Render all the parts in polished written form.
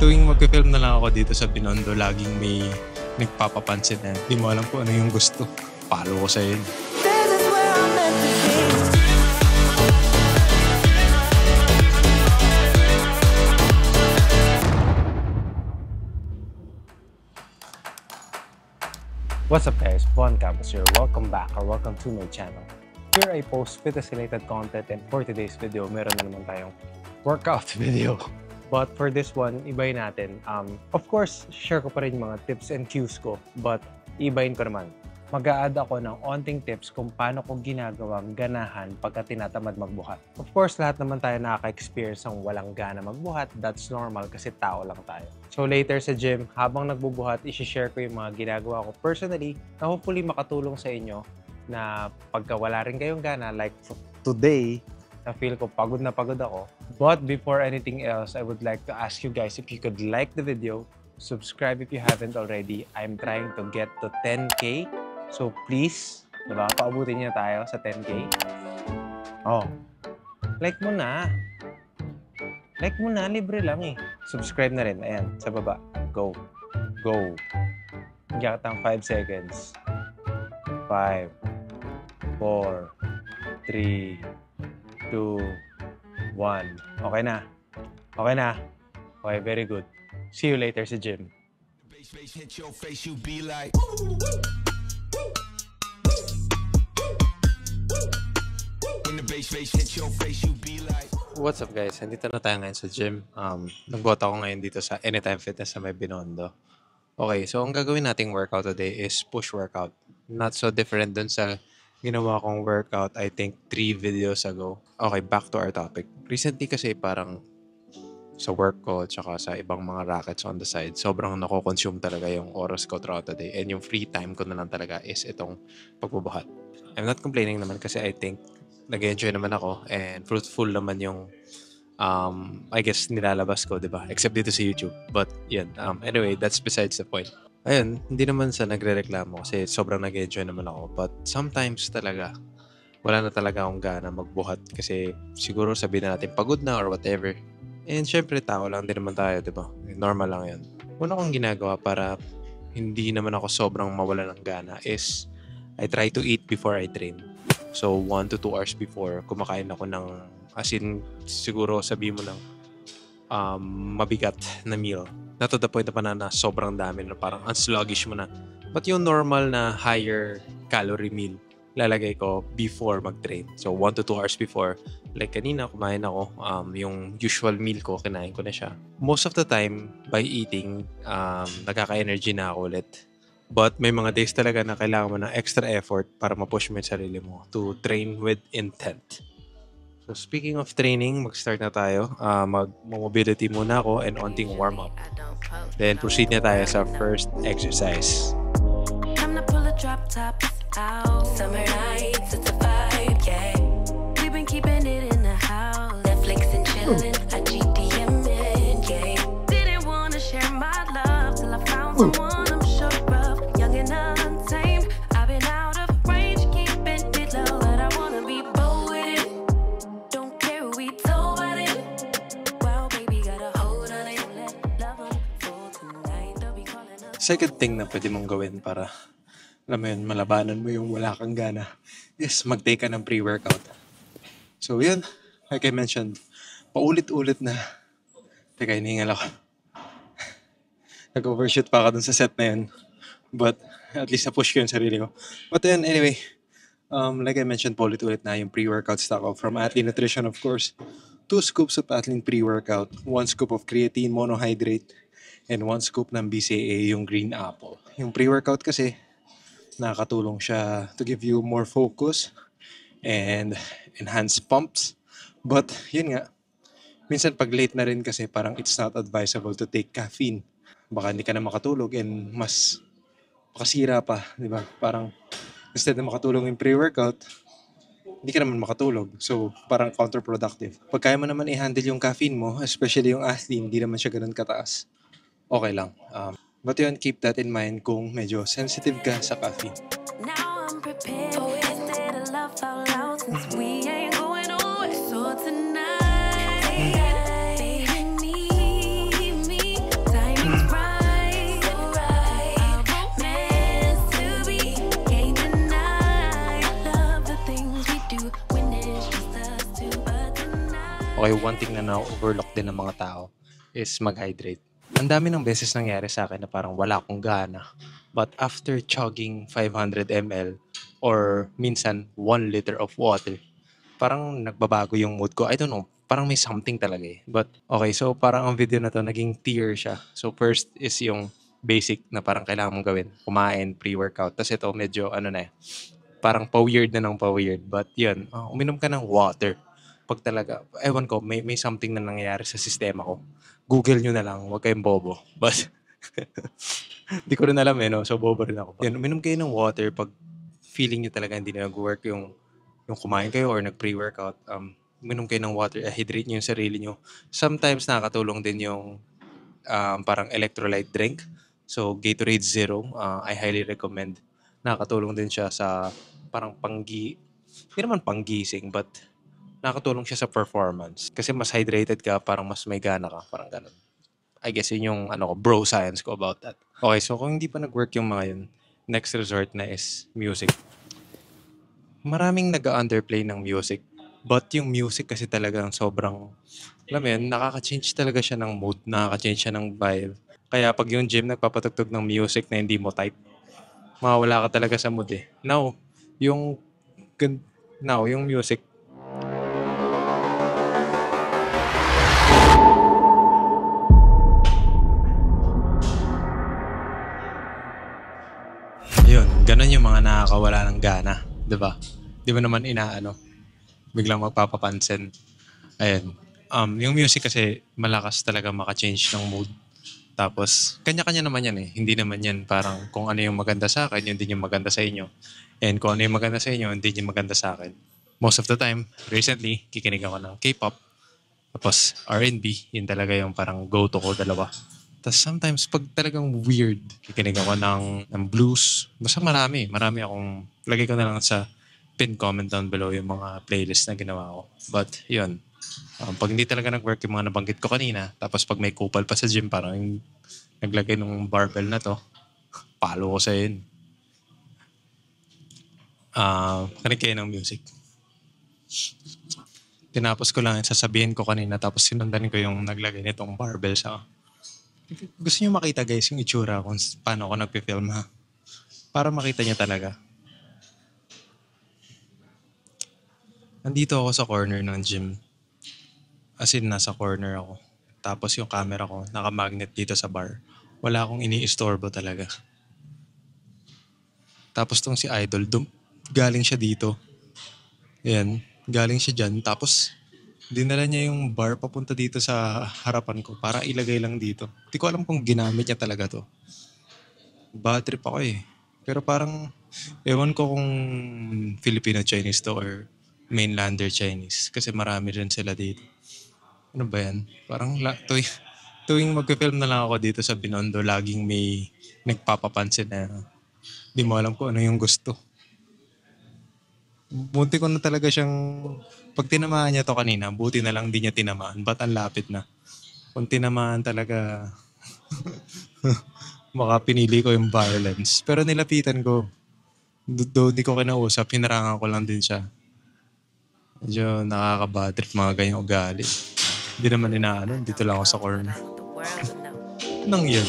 tuwing mag-film na lang ako dito sa Binondo, laging may nagpapapansin na di mo alam kung ano yung gusto. Follow ko sa yun. What's up guys, Bon Campus here. Welcome back or welcome to my channel. Here I post fitness-related content and for today's video, meron na naman tayong workout video. But for this one, ibayin natin. Of course, share ko pa rin yung mga tips and cues ko, but ibayin ko naman. Mag-a-add ako ng onting tips kung paano ko ginagawang ganahan pagka tinatamad magbuhat. Of course, lahat naman tayo nakaka-experience ng walang gana magbuhat. That's normal kasi tao lang tayo. So later sa gym, habang nagbubuhat, isi-share ko yung mga ginagawa ko personally na hopefully makatulong sa inyo na pagka wala rin kayong gana, like today, na feel ko pagod na pagod ako. But before anything else, I would like to ask you guys if you could like the video, subscribe if you haven't already. I'm trying to get to 10K. So please, diba, paabutin niya tayo sa 10K. Oh, like mo na. Like mo na, libre lang eh. Subscribe na rin, ayan, sa baba. Go. Go. Hanggang 5 seconds. 5, 4, 3, 2, 1. Okay na. Okay na. Okay, very good. See you later sa gym. What's up guys? Nandito na tayo ngayon sa gym. Nag-bota ako ngayon dito sa Anytime Fitness sa may Binondo. Okay, so ang gagawin nating workout today is push workout. Not so different dun sa ginawa kong workout, I think 3 videos ago. Okay, back to our topic. Recently kasi parang sa work ko at saka sa ibang mga rackets on the side, sobrang nako-consume talaga yung oras ko throughout the day. And yung free time ko na lang talaga is itong pagbubuhat. I'm not complaining naman kasi I think nag-enjoy naman ako and fruitful naman yung I guess nilalabas ko, diba? Except dito sa YouTube. But yun, anyway, that's besides the point. Ayun, hindi naman sa nagre-reklamo kasi sobrang nag-enjoy naman ako. But sometimes talaga, wala na talaga akong gana magbuhat kasi siguro sabihin na natin pagod na or whatever. And syempre, tao lang din naman tayo, diba? Normal lang yun. Una kong ginagawa para hindi naman ako sobrang mawala ng gana is I try to eat before I train. So, 1 to 2 hours before, kumakain ako ng, as in, siguro sabihin mo ng mabigat na meal. Not to the point na sobrang dami na parang unsluggish mo na. But yung normal na higher calorie meal, lalagay ko before mag-train. So, 1 to 2 hours before. Like kanina, kumain ako. Yung usual meal ko, kinain ko na siya. Most of the time, by eating, nagkaka-energy na ako ulit. But may mga days talaga na kailangan mo ng extra effort para ma-push mo yung sarili mo to train with intent. So speaking of training, mag-start na tayo. Mag-mobility muna ako and onting warm-up. Then proceed na tayo sa first exercise. Time to pull a drop top out. Summer nights, it's a vibe, yeah. We've been keeping it in the house. Netflix and chilling, I GDM in, yeah. Didn't wanna share my love till I found someone. Second thing na pwede mong gawin para, alam mo yun, malabanan mo yung wala kang gana is mag-take ka ng pre-workout. So yun, like I mentioned, paulit-ulit na. Teka, hinihingal ako. Nag-overshoot pa ako dun sa set na yun. But at least na-push ko yung sarili ko. But then, anyway, like I mentioned, paulit-ulit na yung pre-workout stock ko from Athlean Nutrition, of course. 2 scoops of Athlean pre-workout, 1 scoop of creatine monohydrate, and 1 scoop ng BCAA, yung green apple. Yung pre-workout kasi, nakakatulong siya to give you more focus and enhance pumps. But, yun nga, minsan pag late na rin kasi parang it's not advisable to take caffeine. Baka hindi ka na makatulog and mas makasira pa, di ba? Parang instead na makatulong yung pre-workout, hindi ka naman makatulog. So, parang counterproductive. Pag kaya mo naman i-handle yung caffeine mo, especially yung Athlean, hindi naman siya ganun kataas. Okay lang. But yun, keep that in mind kung medyo sensitive ka sa caffeine. Now I'm prepared. Wasted a love out loud since we ain't going nowhere. So tonight, baby, need me. Okay, one thing na na-overlook din ng mga tao is mag-hydrate. Ang dami ng beses nangyari sa akin na parang wala akong gana. But after chugging 500 ml or minsan 1 liter of water, parang nagbabago yung mood ko. I don't know, parang may something talaga eh. But okay, so parang ang video na to naging tier siya. So first is yung basic na parang kailangan mong gawin. Kumain, pre-workout. Tapos ito medyo ano na eh, parang pa-weird na ng pa-weird. But yun, uminom ka ng water. Pag talaga, ewan ko, may something na nangyayari sa sistema ko. Google nyo na lang, huwag kayong bobo. But, di ko rin alam eh, no? So, bobo rin ako. Yan, uminom kayo ng water pag feeling nyo talaga hindi na nag-work yung kumain kayo or nag-pre-workout. Uminom kayo ng water, hydrate nyo yung sarili nyo. Sometimes nakakatulong din yung parang electrolyte drink. So, Gatorade Zero, I highly recommend. Nakakatulong din siya sa parang hindi naman panggising, but nakakatulong siya sa performance. Kasi mas hydrated ka, parang mas may gana ka, parang ganun. I guess yun yung bro science ko about that. Okay, so kung hindi pa nag-work yung mga yun, next resort na is music. Maraming nag-underplay ng music. But yung music kasi talagang sobrang, alam mo yun, nakaka-change talaga siya ng mood, nakaka-change siya ng vibe. Kaya pag yung gym nagpapatugtog ng music na hindi mo type, mawawala ka talaga sa mood eh. Now, yung music, yun, ganun yung mga nakakawala ng gana, 'di ba? 'Di ba naman biglang magpapapansin. Ayun. Yung music kasi malakas talaga maka-change ng mood. Tapos, kanya-kanya naman yan eh. Hindi naman yan parang kung ano yung maganda sa akin, yun din yung maganda sa inyo. And kung ano yung maganda sa inyo, hindi yung maganda sa akin. Most of the time, recently, kikinig ako ng K-pop. Tapos, R&B, yun talaga yung parang go-to ko, dalawa. Tapos sometimes, pag talagang weird, kikinig ako ng blues. Basta marami akong, lagay ko na lang sa pin comment down below yung mga playlist na ginawa ko. But, yun. Pag hindi talaga nag-work yung mga nabanggit ko kanina, tapos pag may kupal pa sa gym, parang naglagay ng barbell na to, palo ko sa yun. Kanig kayo ng music. Tinapos ko lang yung sasabihin ko kanina, tapos sinundan ko yung naglagay nitong barbell sa... Gusto niyo makita guys yung itsura kung paano ako nagpi-film ha? Para makita niya talaga. Nandito ako sa corner ng gym. As in, nasa corner ako. Tapos yung camera ko, naka-magnet dito sa bar. Wala akong iniistorbo talaga. Tapos tong si Idol, galing siya dito. Ayan, galing siya dyan. Tapos, dinala niya yung bar papunta dito sa harapan ko para ilagay lang dito. Hindi ko alam kung ginamit niya talaga to. Bad trip ako eh. Pero parang, ewan ko kung Filipino-Chinese to or mainlander Chinese. Kasi marami rin sila dito. Ano ba yan? Parang tuwing mag-film na lang ako dito sa Binondo, laging may nagpapapansin na di mo alam kung ano yung gusto. Buti ko na talaga siyang, pag tinamaan niya to kanina, buti na lang di niya tinamaan. Ba't ang lapit na? Kung tinamaan talaga, baka pinili ko yung violence. Pero nilapitan ko. Doon di ko kinausap, hinarangan ko lang din siya. Medyo nakaka-bad trip mga ganyang ugali. Hindi naman inaano, dito lang ako sa corner. Nang yun.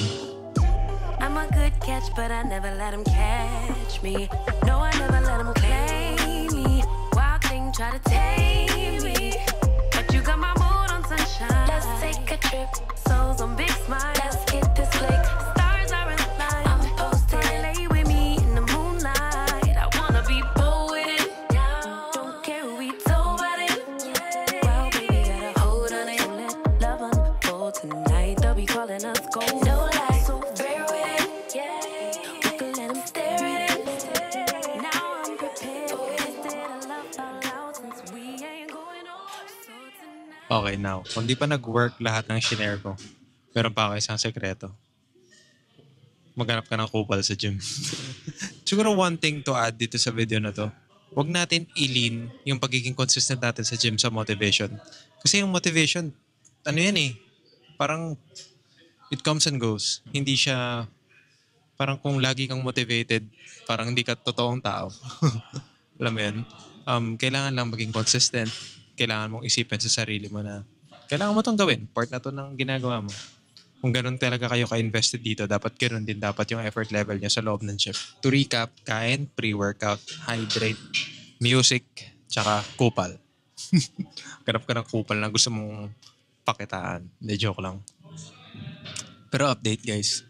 I'm a good catch, but I never let him catch me. No, I never let him play me. Wild thing, try to tame me. But you got my mood on sunshine. Let's take a trip, souls on big smile. Let's hit this lake, stars are in line. I'm posted, lay with me in the moonlight. I wanna be bold with it. Don't care who we told about it. Well, baby, got a hold on it. Love unfold tonight. They'll be calling us gold. No lies, so bear with it. We can let them stare at it. Now I'm prepared. Instead of love out loud since we ain't going on. So tonight. Okay, now, kung di pa nag-work lahat ng shinare ko, meron pa ako isang sekreto. Maghanap ka ng kupal sa gym. Siguro one thing to add dito sa video na to, huwag natin ilin yung pagiging consistent natin sa gym sa motivation. Kasi yung motivation, ano yan eh, parang it comes and goes. Hindi siya, parang kung lagi kang motivated, parang hindi ka totoong tao. Alam mo yun? Kailangan lang maging consistent. kailangan mong isipin sa sarili mo na kailangan mo itong gawin. Part na to ng ginagawa mo. Kung ganun talaga kayo ka-invested dito, dapat ganun din dapat yung effort level niya sa loob ng gym. To recap, kain, pre-workout, hydrate, music, tsaka kupal. Ganap ka ng kupal na gusto mong pakitaan. Hindi, joke lang. Pero update guys,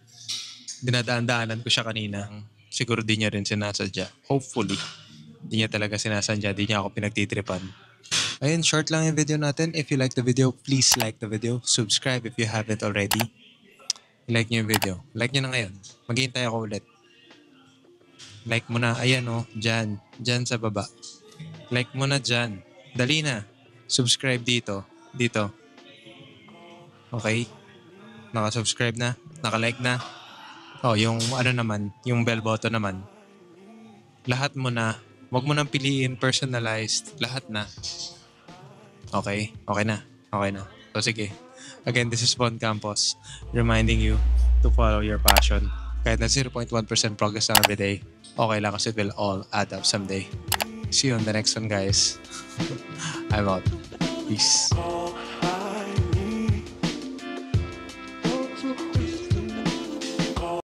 dinadaan-daanan ko siya kanina. Siguro di niya rin sinasadya. Hopefully, di niya talaga sinasadya. Di niya ako pinagtitripan. Ayun, short lang yung video natin. If you like the video, please like the video. Subscribe if you haven't already. Like niyo yung video. Like niyo na ngayon. Maghihintay ako ulit. Like mo na. Ayan o. Dyan. Dyan sa baba. Like mo na dyan. Dali na. Subscribe dito. Dito. Okay? Naka-subscribe na. Naka-like na. Oh, yung ano naman. Yung bell button naman. Lahat mo na. Huwag mo nang piliin. Personalized. Lahat na. Okay? Okay na. Okay na. So, sige. Again, this is Bon Campos reminding you to follow your passion. Kahit na 0.1% progress lang every day, okay lang kasi it will all add up someday. See you on the next one, guys. I'm out. Peace.